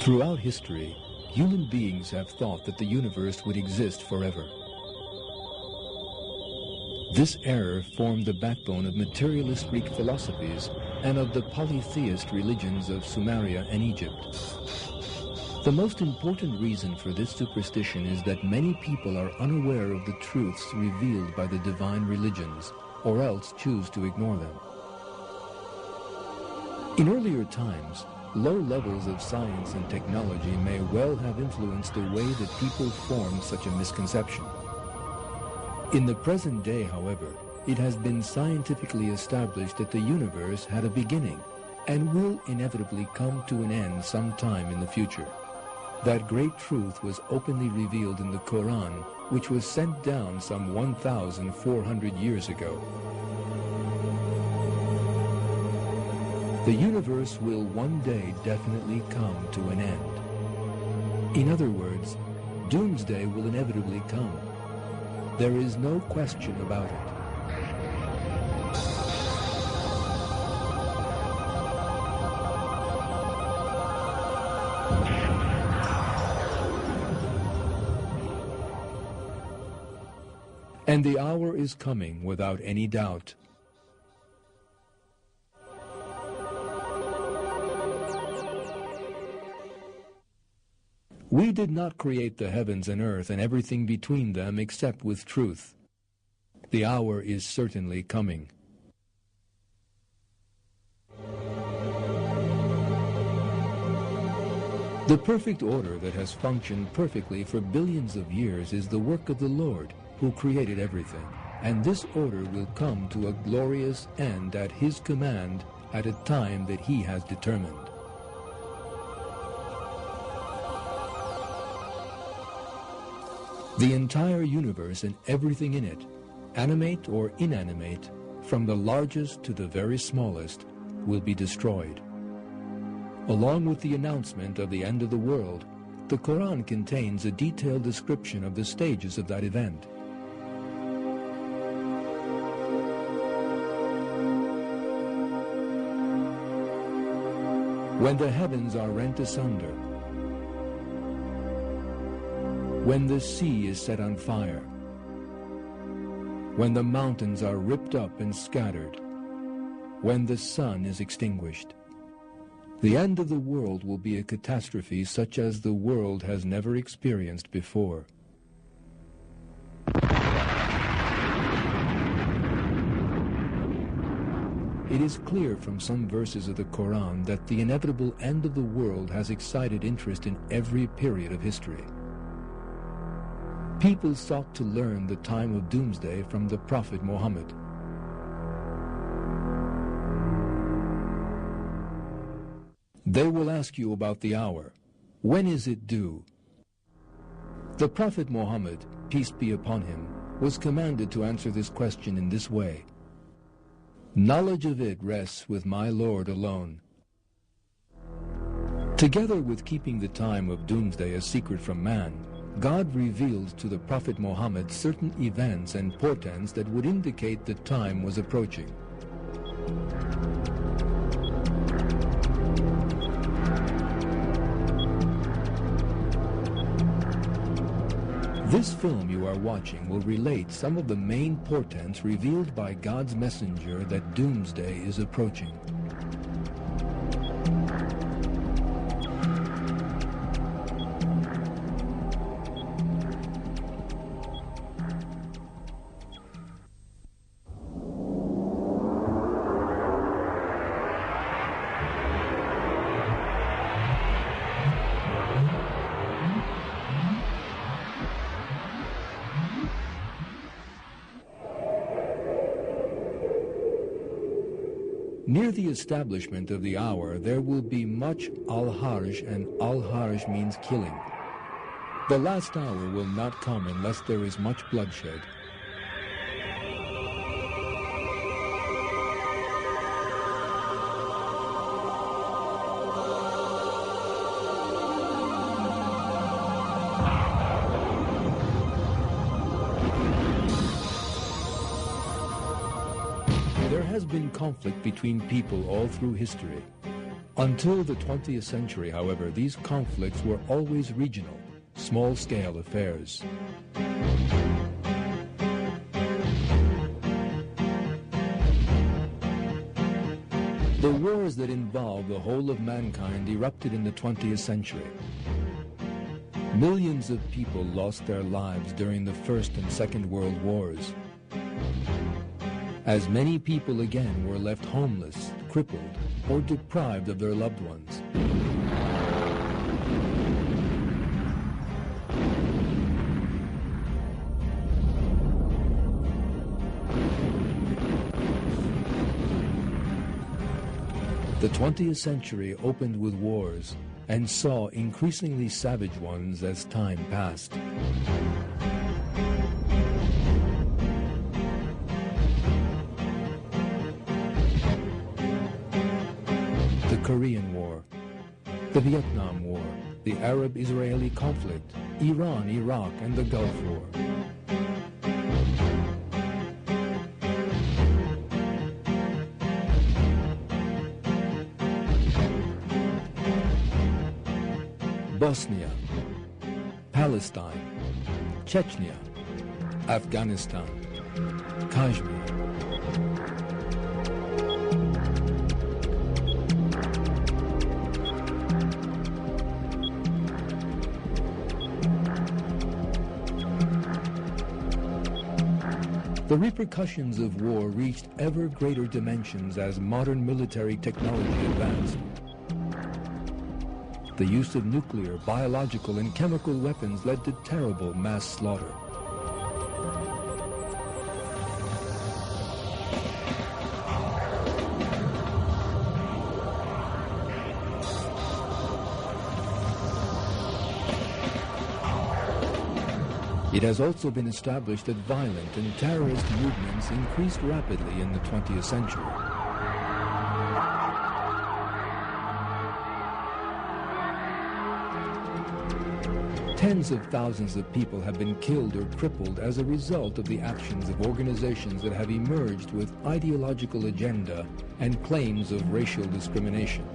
Throughout history, human beings have thought that the universe would exist forever. This error formed the backbone of materialist Greek philosophies and of the polytheist religions of Sumeria and Egypt. The most important reason for this superstition is that many people are unaware of the truths revealed by the divine religions, or else choose to ignore them. In earlier times, low levels of science and technology may well have influenced the way that people formed such a misconception. In the present day, however, it has been scientifically established that the universe had a beginning and will inevitably come to an end sometime in the future. That great truth was openly revealed in the Quran, which was sent down some 1,400 years ago. The universe will one day definitely come to an end. In other words, doomsday will inevitably come. There is no question about it. And the hour is coming without any doubt. We did not create the heavens and earth and everything between them except with truth. The hour is certainly coming. The perfect order that has functioned perfectly for billions of years is the work of the Lord, who created everything, and this order will come to a glorious end at His command at a time that He has determined. The entire universe and everything in it, animate or inanimate, from the largest to the very smallest, will be destroyed. Along with the announcement of the end of the world, the Quran contains a detailed description of the stages of that event. When the heavens are rent asunder, when the sea is set on fire, when the mountains are ripped up and scattered, when the sun is extinguished. The end of the world will be a catastrophe such as the world has never experienced before. It is clear from some verses of the Quran that the inevitable end of the world has excited interest in every period of history. People sought to learn the time of doomsday from the Prophet Muhammad. They will ask you about the hour. When is it due? The Prophet Muhammad, peace be upon him, was commanded to answer this question in this way: knowledge of it rests with my Lord alone. Together with keeping the time of doomsday a secret from man, God revealed to the Prophet Muhammad certain events and portents that would indicate the time was approaching. This film you are watching will relate some of the main portents revealed by God's messenger that doomsday is approaching. Near the establishment of the hour, there will be much al-harj, and al-harj means killing. The last hour will not come unless there is much bloodshed. There has been conflict between people all through history. Until the 20th century, however, these conflicts were always regional, small-scale affairs. The wars that involved the whole of mankind erupted in the 20th century. Millions of people lost their lives during the First and Second World Wars. As many people again were left homeless, crippled, or deprived of their loved ones. The 20th century opened with wars and saw increasingly savage ones as time passed. The Korean War, the Vietnam War, the Arab-Israeli conflict, Iran, Iraq, and the Gulf War. Bosnia, Palestine, Chechnya, Afghanistan, Kashmir. The repercussions of war reached ever greater dimensions as modern military technology advanced. The use of nuclear, biological, and chemical weapons led to terrible mass slaughter. It has also been established that violent and terrorist movements increased rapidly in the 20th century. Tens of thousands of people have been killed or crippled as a result of the actions of organizations that have emerged with ideological agenda and claims of racial discrimination.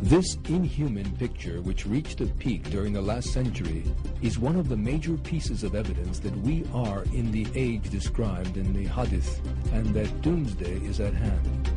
This inhuman picture, which reached a peak during the last century, is one of the major pieces of evidence that we are in the age described in the Hadith, and that doomsday is at hand.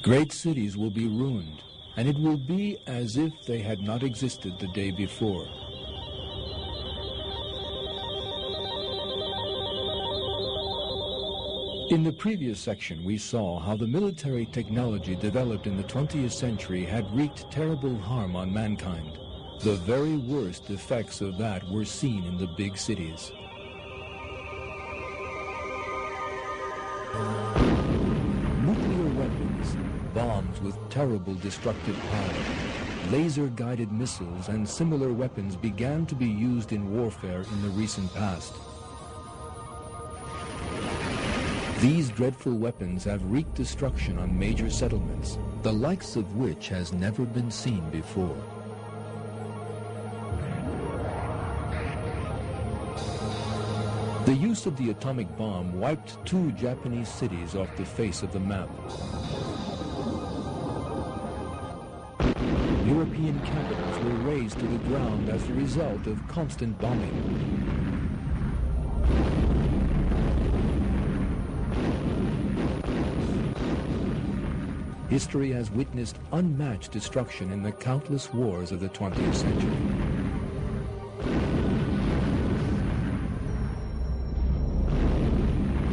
Great cities will be ruined, and it will be as if they had not existed the day before. In the previous section, we saw how the military technology developed in the 20th century had wreaked terrible harm on mankind. The very worst effects of that were seen in the big cities. Nuclear weapons, bombs with terrible destructive power, laser-guided missiles and similar weapons began to be used in warfare in the recent past. These dreadful weapons have wreaked destruction on major settlements, the likes of which has never been seen before. The use of the atomic bomb wiped 2 Japanese cities off the face of the map. European capitals were razed to the ground as a result of constant bombing. history has witnessed unmatched destruction in the countless wars of the 20th century.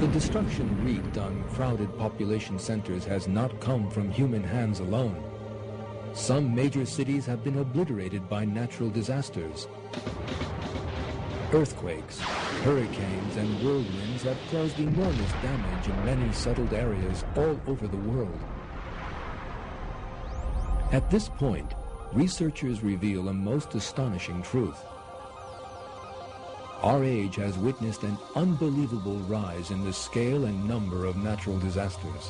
The destruction wreaked on crowded population centers has not come from human hands alone. Some major cities have been obliterated by natural disasters. Earthquakes, hurricanes, and whirlwinds have caused enormous damage in many settled areas all over the world. At this point, researchers reveal a most astonishing truth. Our age has witnessed an unbelievable rise in the scale and number of natural disasters.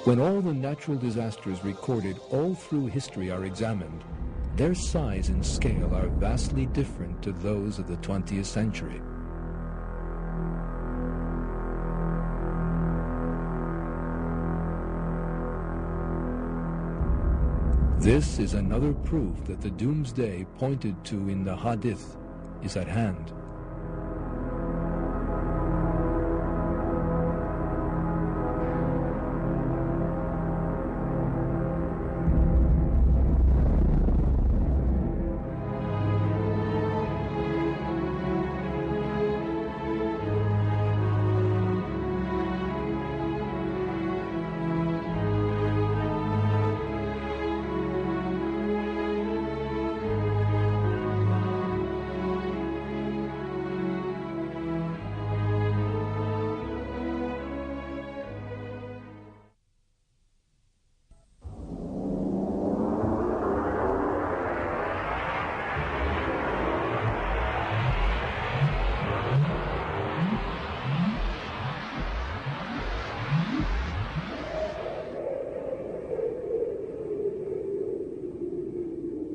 When all the natural disasters recorded all through history are examined, their size and scale are vastly different to those of the 20th century. This is another proof that the doomsday pointed to in the Hadith is at hand.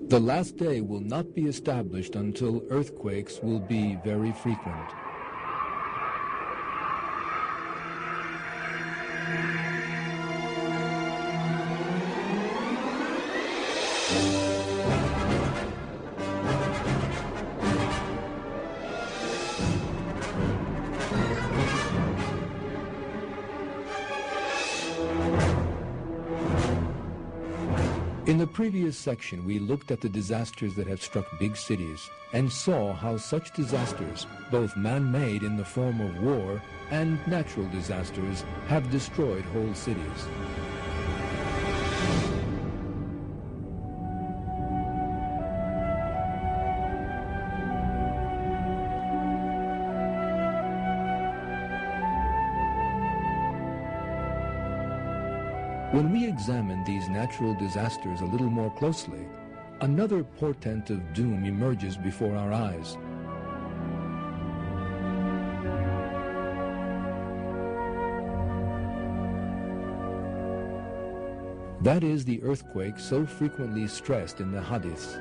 The last day will not be established until earthquakes will be very frequent. In the previous section, we looked at the disasters that have struck big cities and saw how such disasters, both man-made in the form of war and natural disasters, have destroyed whole cities. When we examine these natural disasters a little more closely, another portent of doom emerges before our eyes. That is the earthquake so frequently stressed in the hadiths.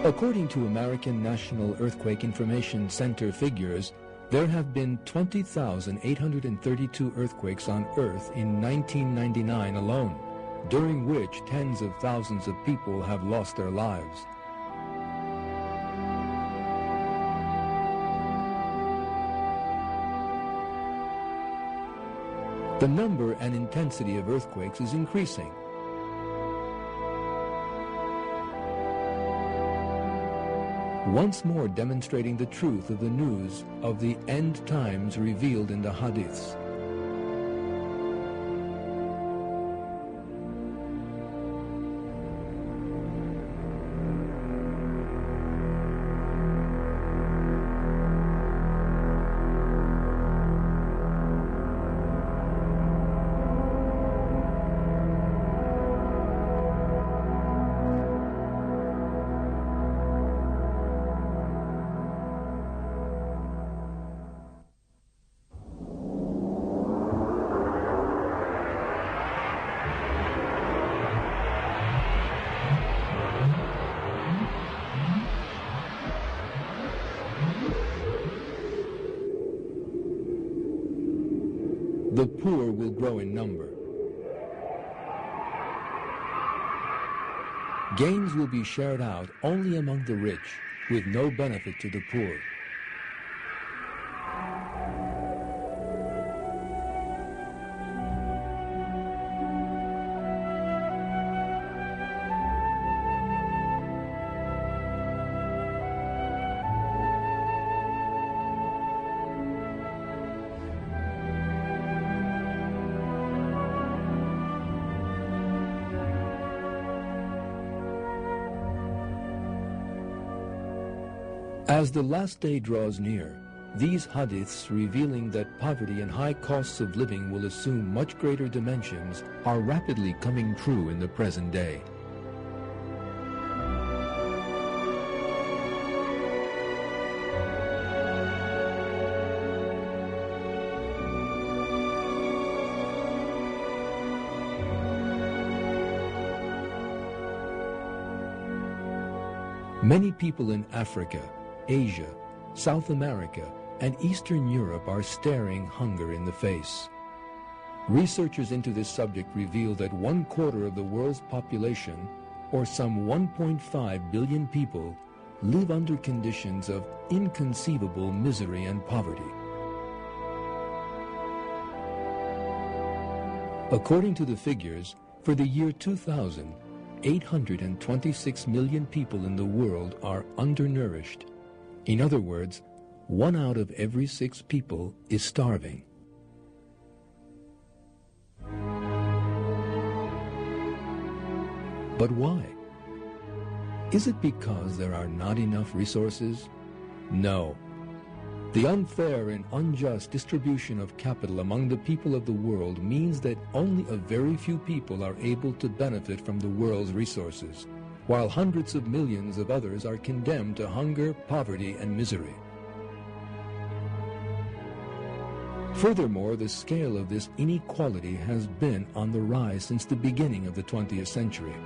According to American National Earthquake Information Center figures, there have been 20,832 earthquakes on Earth in 1999 alone, during which tens of thousands of people have lost their lives. The number and intensity of earthquakes is increasing. Once more demonstrating the truth of the news of the end times revealed in the hadiths. poor will grow in number. Gains will be shared out only among the rich, with no benefit to the poor. As the last day draws near, these hadiths revealing that poverty and high costs of living will assume much greater dimensions are rapidly coming true in the present day. Many people in Africa, Asia, South America, and Eastern Europe are staring hunger in the face. Researchers into this subject reveal that 1/4 of the world's population, or some 1.5 billion people, live under conditions of inconceivable misery and poverty. According to the figures, for the year 2000, 826 million people in the world are undernourished. In other words, 1 out of every 6 people is starving. But why? Is it because there are not enough resources? No. The unfair and unjust distribution of capital among the people of the world means that only a very few people are able to benefit from the world's resources, while hundreds of millions of others are condemned to hunger, poverty, and misery. Furthermore, the scale of this inequality has been on the rise since the beginning of the 20th century.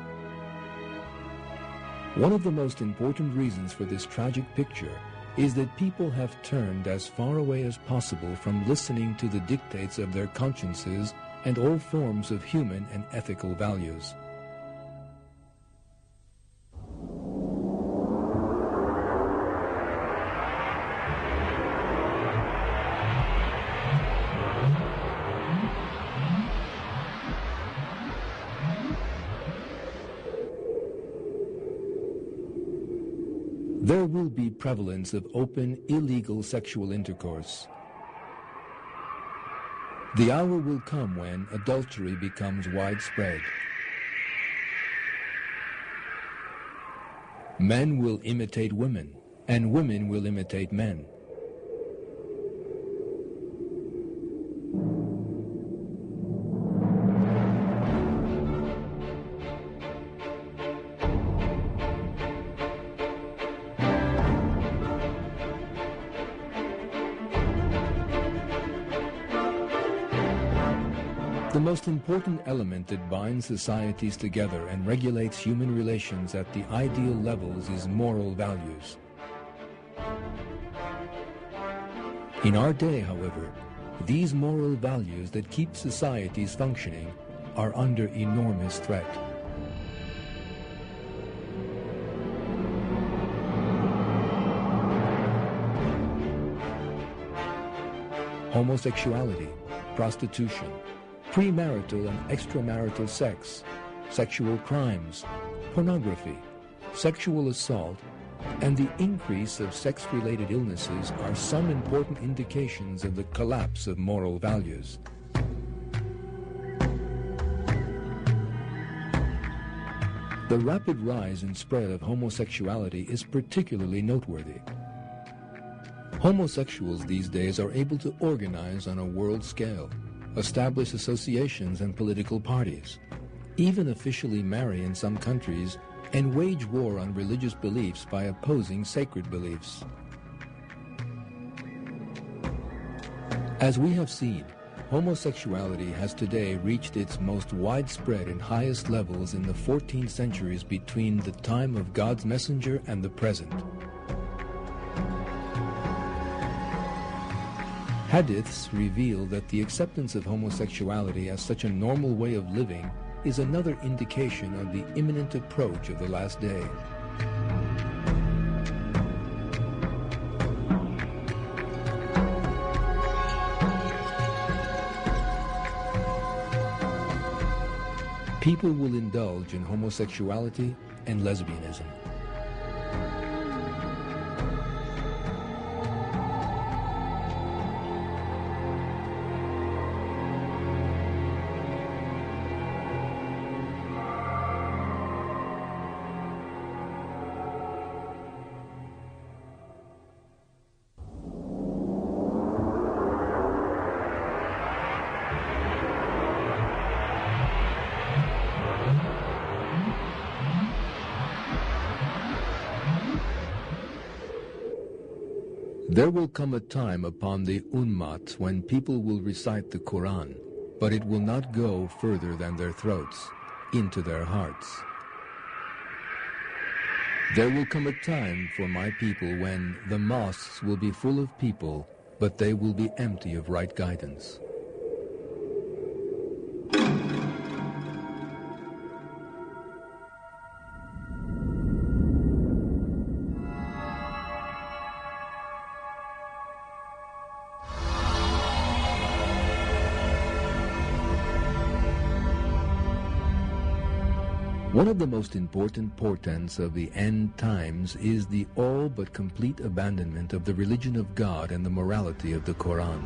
One of the most important reasons for this tragic picture is that people have turned as far away as possible from listening to the dictates of their consciences and all forms of human and ethical values. There will be prevalence of open, illegal sexual intercourse. The hour will come when adultery becomes widespread. Men will imitate women, and women will imitate men. The most important element that binds societies together and regulates human relations at the ideal levels is moral values. In our day, however, these moral values that keep societies functioning are under enormous threat. Homosexuality, prostitution, premarital and extramarital sex, sexual crimes, pornography, sexual assault, and the increase of sex-related illnesses are some important indications of the collapse of moral values. The rapid rise and spread of homosexuality is particularly noteworthy. Homosexuals these days are able to organize on a world scale, establish associations and political parties, even officially marry in some countries, and wage war on religious beliefs by opposing sacred beliefs. As we have seen, homosexuality has today reached its most widespread and highest levels in the 14 centuries between the time of God's messenger and the present. Hadiths reveal that the acceptance of homosexuality as such a normal way of living is another indication of the imminent approach of the last day. People will indulge in homosexuality and lesbianism. There will come a time upon the Ummat when people will recite the Quran, but it will not go further than their throats, into their hearts. There will come a time for my people when the mosques will be full of people, but they will be empty of right guidance. One of the most important portents of the end times is the all but complete abandonment of the religion of God and the morality of the Quran.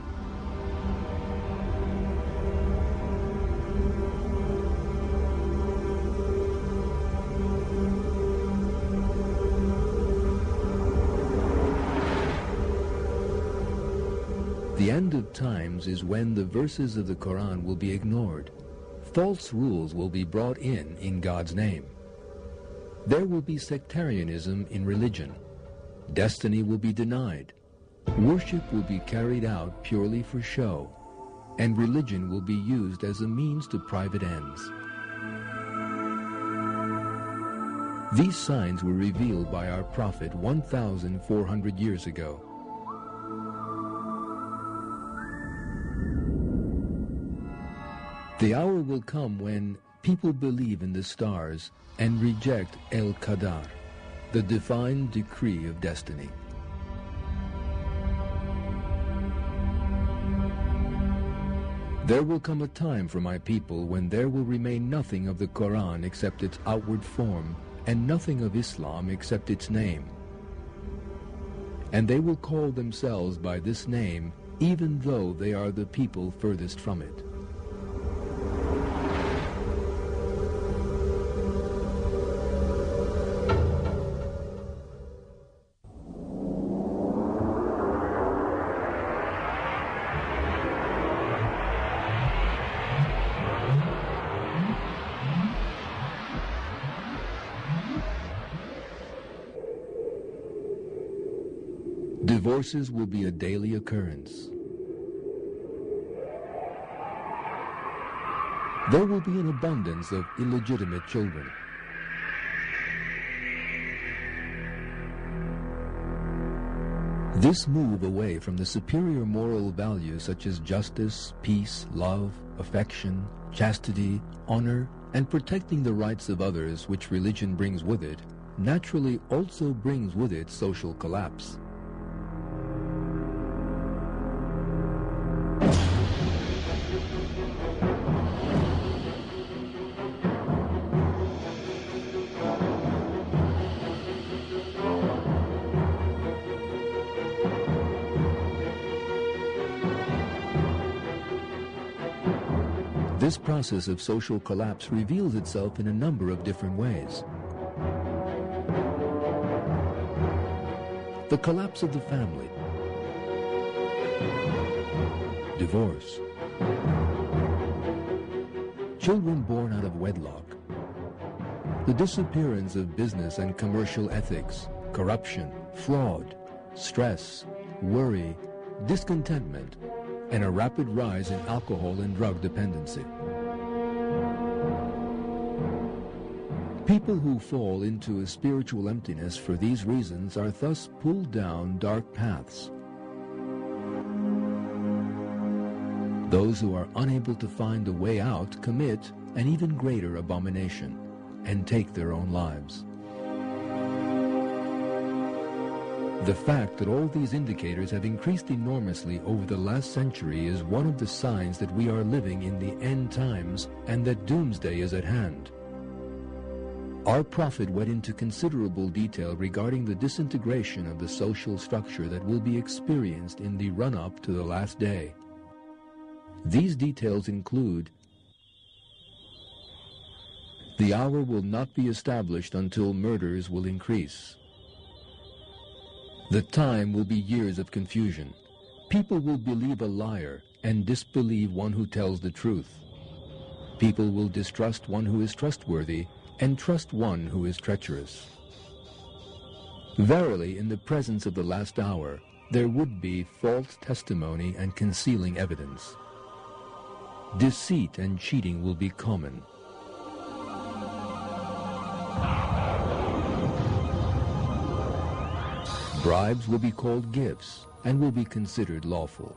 The end of times is when the verses of the Quran will be ignored. False rules will be brought in God's name. There will be sectarianism in religion. Destiny will be denied. Worship will be carried out purely for show, and religion will be used as a means to private ends. These signs were revealed by our Prophet 1,400 years ago. The hour will come when people believe in the stars and reject El-Qadar, the divine decree of destiny. There will come a time for my people when there will remain nothing of the Quran except its outward form, and nothing of Islam except its name. And they will call themselves by this name, even though they are the people furthest from it. Divorces will be a daily occurrence. There will be an abundance of illegitimate children. This move away from the superior moral values such as justice, peace, love, affection, chastity, honor, and protecting the rights of others which religion brings with it, naturally also brings with it social collapse. This process of social collapse reveals itself in a number of different ways. The collapse of the family, divorce, children born out of wedlock, the disappearance of business and commercial ethics, corruption, fraud, stress, worry, discontentment, and a rapid rise in alcohol and drug dependency. People who fall into a spiritual emptiness for these reasons are thus pulled down dark paths. Those who are unable to find a way out commit an even greater abomination and take their own lives. The fact that all these indicators have increased enormously over the last century is one of the signs that we are living in the end times and that doomsday is at hand. Our prophet went into considerable detail regarding the disintegration of the social structure that will be experienced in the run-up to the last day. These details include: the hour will not be established until murders will increase. The time will be years of confusion. People will believe a liar and disbelieve one who tells the truth. People will distrust one who is trustworthy and trust one who is treacherous. Verily, in the presence of the last hour, there would be false testimony and concealing evidence. Deceit and cheating will be common. Bribes will be called gifts and will be considered lawful.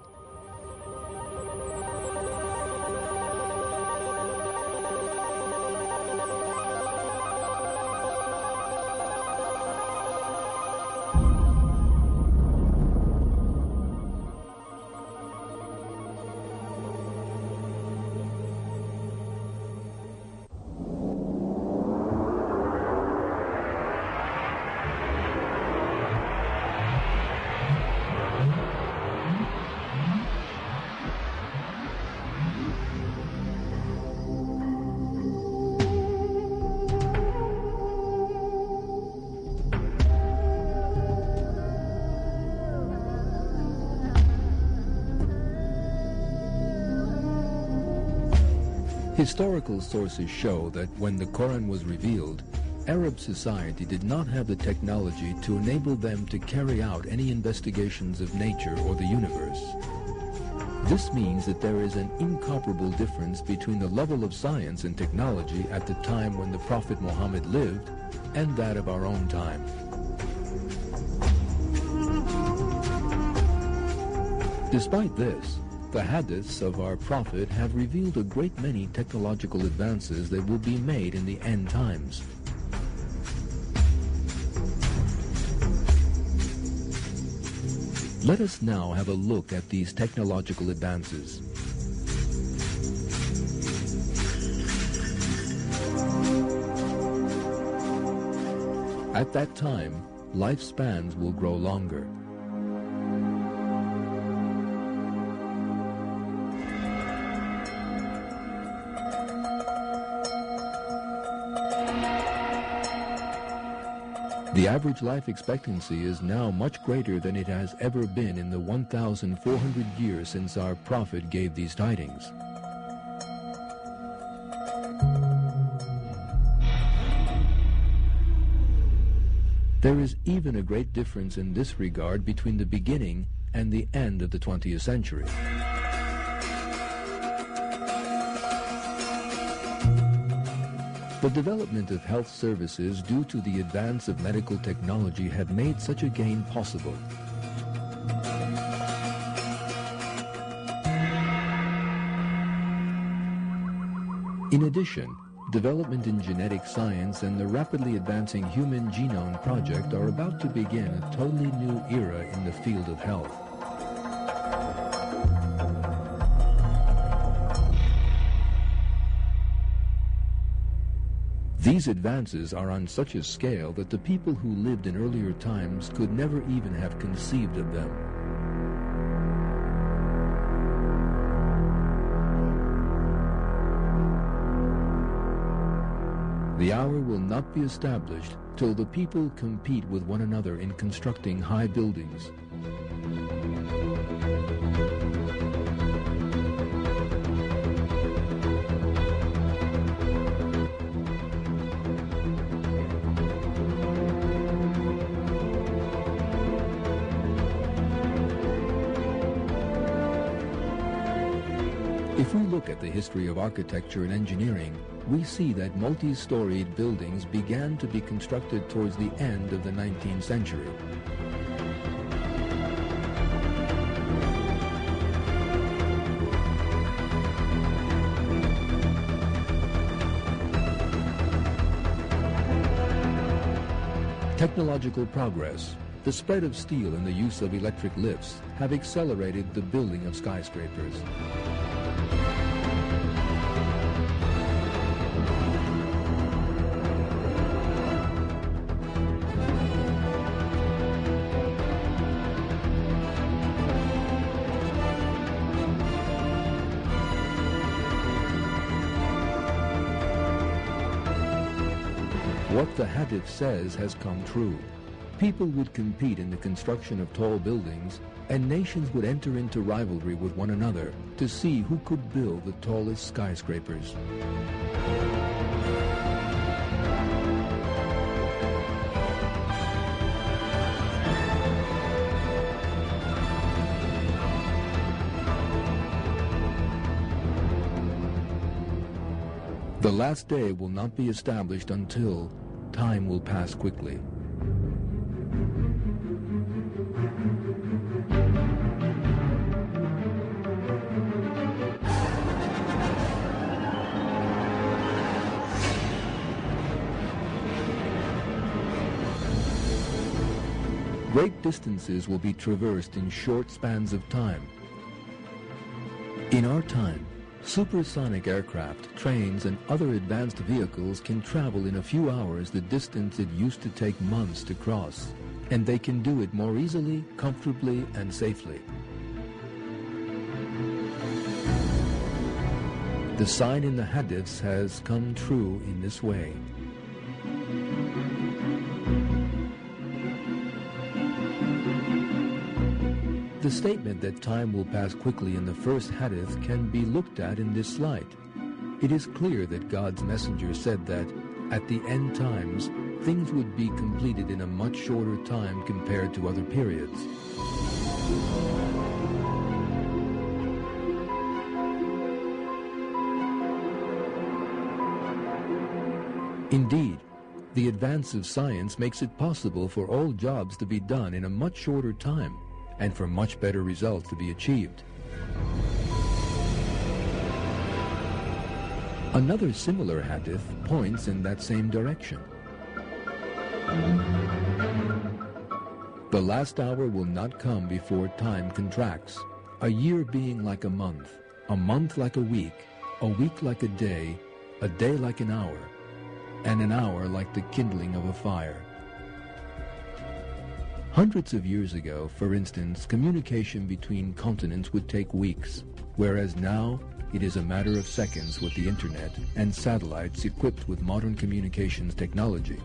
Historical sources show that when the Quran was revealed, Arab society did not have the technology to enable them to carry out any investigations of nature or the universe. This means that there is an incomparable difference between the level of science and technology at the time when the Prophet Muhammad lived and that of our own time. Despite this, the hadiths of our Prophet have revealed a great many technological advances that will be made in the end times. Let us now have a look at these technological advances. At that time, lifespans will grow longer. The average life expectancy is now much greater than it has ever been in the 1,400 years since our Prophet gave these tidings. There is even a great difference in this regard between the beginning and the end of the 20th century. The development of health services due to the advance of medical technology have made such a gain possible. In addition, development in genetic science and the rapidly advancing Human Genome Project are about to begin a totally new era in the field of health. These advances are on such a scale that the people who lived in earlier times could never even have conceived of them. The hour will not be established till the people compete with one another in constructing high buildings. If we look at the history of architecture and engineering, we see that multi-storied buildings began to be constructed towards the end of the 19th century. Technological progress, the spread of steel and the use of electric lifts have accelerated the building of skyscrapers. What the hadith says has come true. People would compete in the construction of tall buildings, and nations would enter into rivalry with one another to see who could build the tallest skyscrapers. The last day will not be established until time will pass quickly. Great distances will be traversed in short spans of time. In our time, supersonic aircraft, trains, and other advanced vehicles can travel in a few hours the distance it used to take months to cross, and they can do it more easily, comfortably, and safely. The sign in the hadiths has come true in this way. The statement that time will pass quickly in the first hadith can be looked at in this light. It is clear that God's messenger said that, at the end times, things would be completed in a much shorter time compared to other periods. Indeed, the advance of science makes it possible for all jobs to be done in a much shorter time, and for much better results to be achieved. Another similar hadith points in that same direction. The last hour will not come before time contracts, a year being like a month like a week like a day like an hour, and an hour like the kindling of a fire. Hundreds of years ago, for instance, communication between continents would take weeks, whereas now it is a matter of seconds with the internet and satellites equipped with modern communications technology.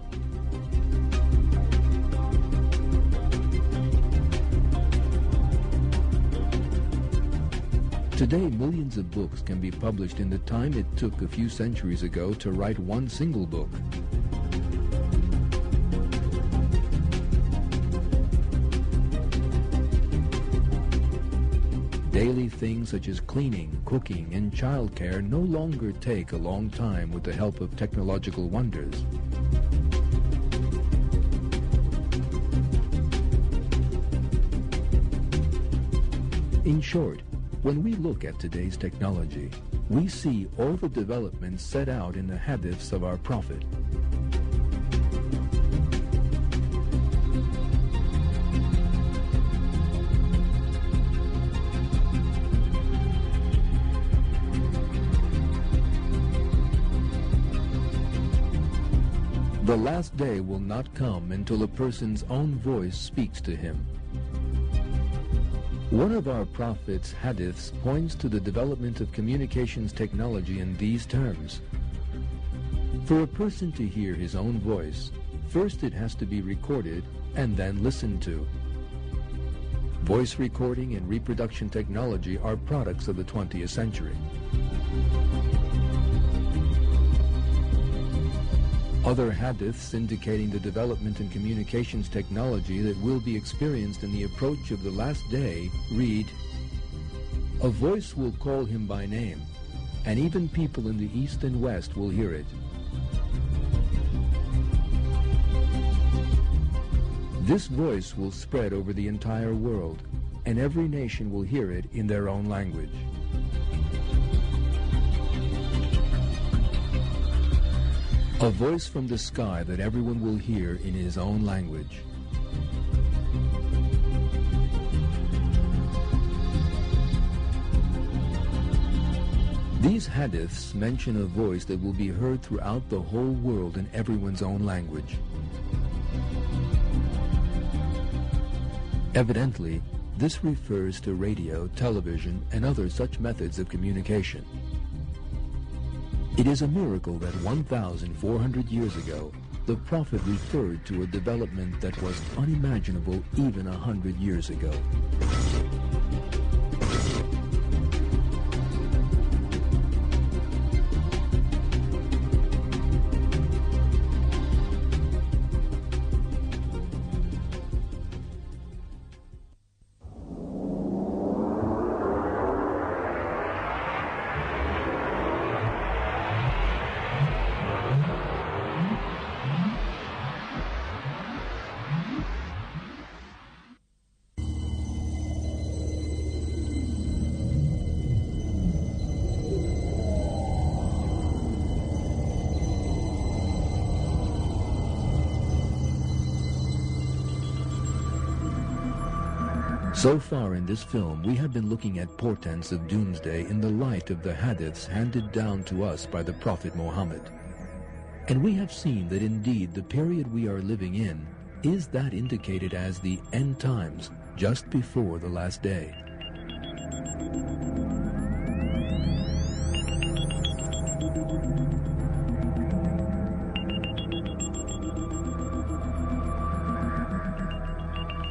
Today, millions of books can be published in the time it took a few centuries ago to write one single book. Daily things such as cleaning, cooking, and childcare no longer take a long time with the help of technological wonders. In short, when we look at today's technology, we see all the developments set out in the hadiths of our Prophet. The last day will not come until a person's own voice speaks to him. One of our Prophet's hadiths points to the development of communications technology in these terms. For a person to hear his own voice, first it has to be recorded and then listened to. Voice recording and reproduction technology are products of the 20th century. Other hadiths indicating the development in communications technology that will be experienced in the approach of the last day read, "A voice will call him by name, and even people in the east and west will hear it. This voice will spread over the entire world, and every nation will hear it in their own language." A voice from the sky that everyone will hear in his own language. These hadiths mention a voice that will be heard throughout the whole world in everyone's own language. Evidently, this refers to radio, television, and other such methods of communication. It is a miracle that 1,400 years ago, the Prophet referred to a development that was unimaginable even 100 years ago. So far in this film, we have been looking at portents of doomsday in the light of the hadiths handed down to us by the Prophet Muhammad. And we have seen that indeed the period we are living in is that indicated as the end times, just before the last day.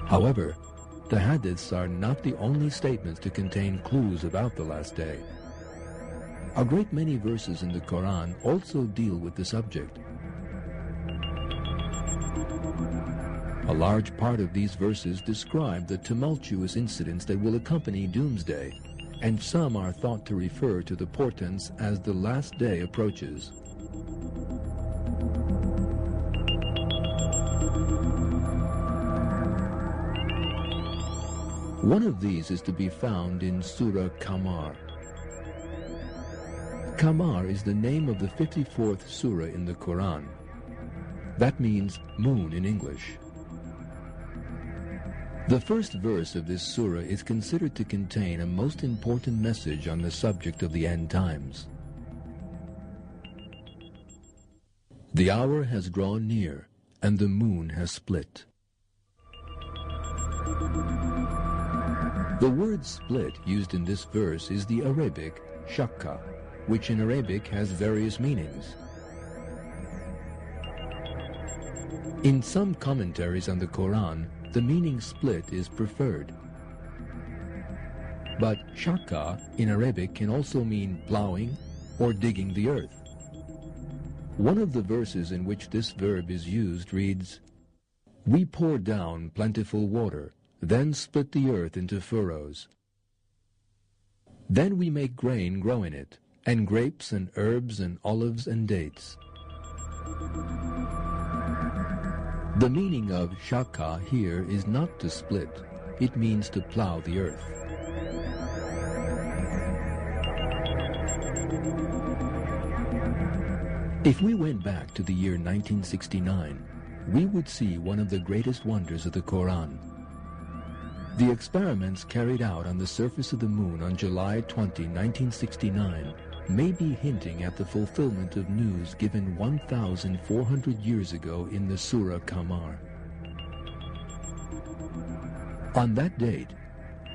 However, the hadiths are not the only statements to contain clues about the last day. A great many verses in the Quran also deal with the subject. A large part of these verses describe the tumultuous incidents that will accompany doomsday, and some are thought to refer to the portents as the last day approaches. One of these is to be found in Surah Qamar. Qamar is the name of the 54th surah in the Quran. That means moon in English. The first verse of this surah is considered to contain a most important message on the subject of the end times. The hour has drawn near, and the moon has split. The word split used in this verse is the Arabic shakka, which in Arabic has various meanings. In some commentaries on the Quran, the meaning split is preferred. But shakka in Arabic can also mean plowing or digging the earth. One of the verses in which this verb is used reads, "We pour down plentiful water, then split the earth into furrows. Then we make grain grow in it, and grapes and herbs and olives and dates." The meaning of shakka here is not to split, it means to plow the earth. If we went back to the year 1969, we would see one of the greatest wonders of the Quran. The experiments carried out on the surface of the moon on July 20, 1969 may be hinting at the fulfillment of news given 1,400 years ago in the Surah Qamar. On that date,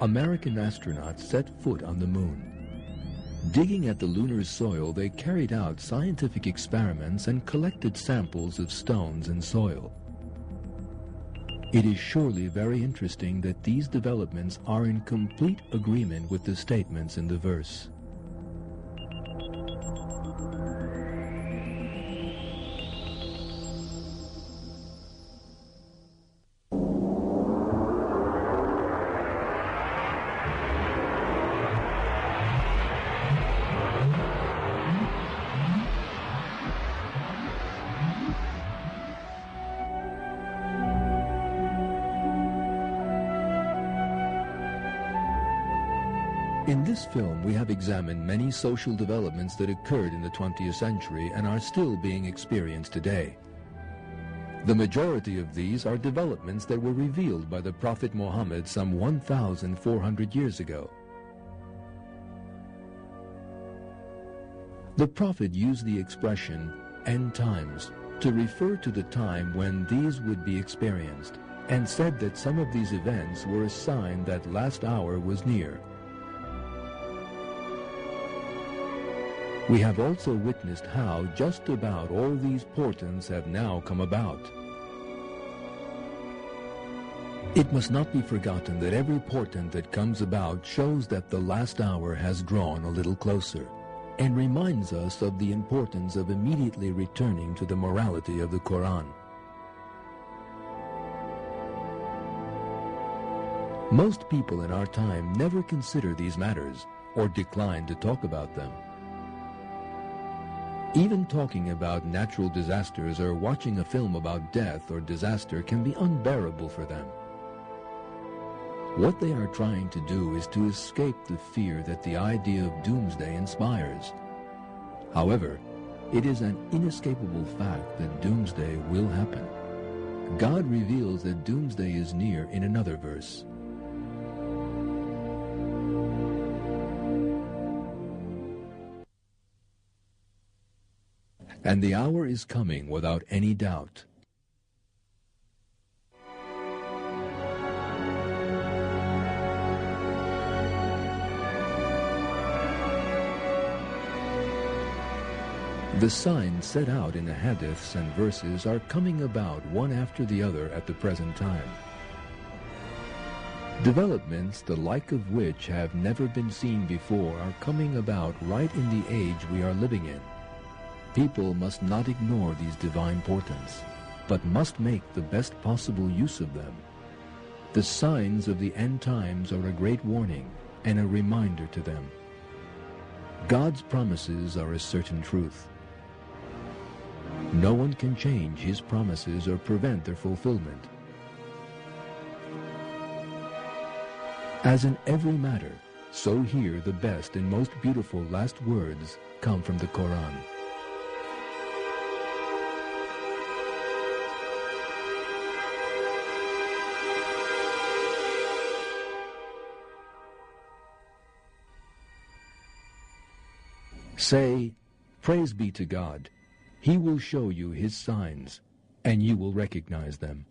American astronauts set foot on the moon. Digging at the lunar soil, they carried out scientific experiments and collected samples of stones and soil. It is surely very interesting that these developments are in complete agreement with the statements in the verse. In this film, we have examined many social developments that occurred in the 20th century and are still being experienced today. The majority of these are developments that were revealed by the Prophet Muhammad some 1,400 years ago. The Prophet used the expression "end times" to refer to the time when these would be experienced, and said that some of these events were a sign that last hour was near. We have also witnessed how just about all these portents have now come about. It must not be forgotten that every portent that comes about shows that the last hour has drawn a little closer, and reminds us of the importance of immediately returning to the morality of the Quran. Most people in our time never consider these matters, or decline to talk about them. Even talking about natural disasters or watching a film about death or disaster can be unbearable for them. What they are trying to do is to escape the fear that the idea of doomsday inspires. However, it is an inescapable fact that doomsday will happen. God reveals that doomsday is near in another verse. And the hour is coming without any doubt. The signs set out in the hadiths and verses are coming about one after the other at the present time. Developments the like of which have never been seen before are coming about right in the age we are living in. People must not ignore these divine portents, but must make the best possible use of them. The signs of the end times are a great warning and a reminder to them. God's promises are a certain truth. No one can change His promises or prevent their fulfillment. As in every matter, so here the best and most beautiful last words come from the Quran. Say, praise be to God. He will show you His signs, and you will recognize them.